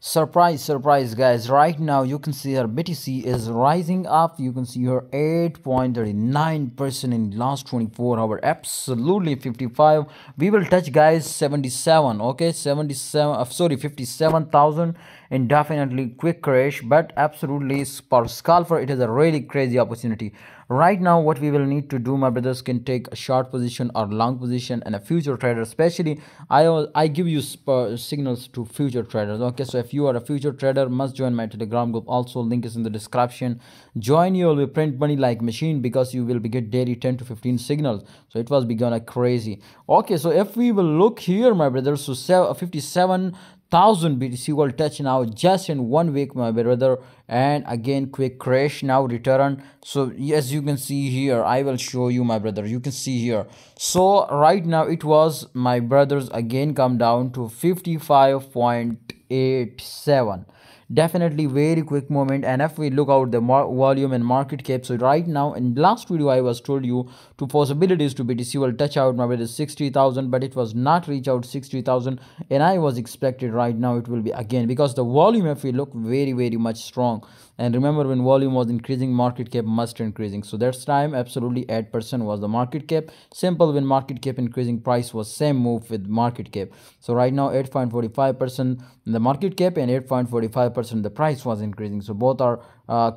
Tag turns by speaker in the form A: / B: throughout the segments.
A: Surprise guys, right now you can see our BTC is rising up. You can see here 8.39% in last 24 hour, absolutely 55. We will touch guys 77, okay, 77 sorry 57,000 and definitely quick crash, but absolutely for scalper it is a really crazy opportunity. Right now what we will need to do, my brothers, can take a short position or long position and a future trader. Especially I give you signals to future traders, okay? So if you are a future trader, must join my Telegram group. Also link is in the description. Join, you will be print money like machine, because you will be get daily 10 to 15 signals. So it was begun a crazy. Okay, so if we will look here, my brothers, so 57,000 BTC will touch now just in 1 week, my brother, and again quick crash, now return. So as you can see here, I will show you, my brother, you can see here. So right now it was, my brothers, again come down to 55.87. Definitely very quick moment. And if we look out the volume and market cap, so right now in last video I was told you two possibilities to BTC will touch out, my brother, 60,000, but it was not reach out 60,000, and I was expected right now it will be again, because the volume, if we look, very much strong. And remember, when volume was increasing, market cap must increasing. So that's time absolutely 8% was the market cap. Simple, when market cap increasing, price was same move with market cap. So right now 8.45% the market cap and 8.45% the price was increasing. So both are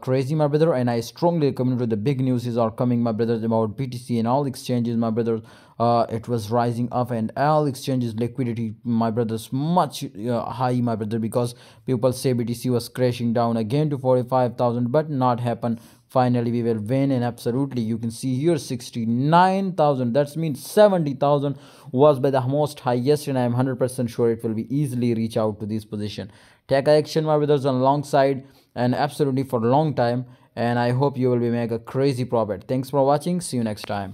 A: crazy, my brother, and I strongly recommend you. The big news are coming, my brothers, about BTC and all exchanges, my brothers. It was rising up, and all exchanges liquidity, my brothers, much high, my brother, because people say BTC was crashing down again to 45,000, but not happen. Finally we will win, and absolutely you can see here 69,000, that means 70,000 was by the most highest, and I am 100% sure it will be easily reach out to this position. Take action, my brothers, on long side, and absolutely for a long time, and I hope you will be make a crazy profit. Thanks for watching, see you next time.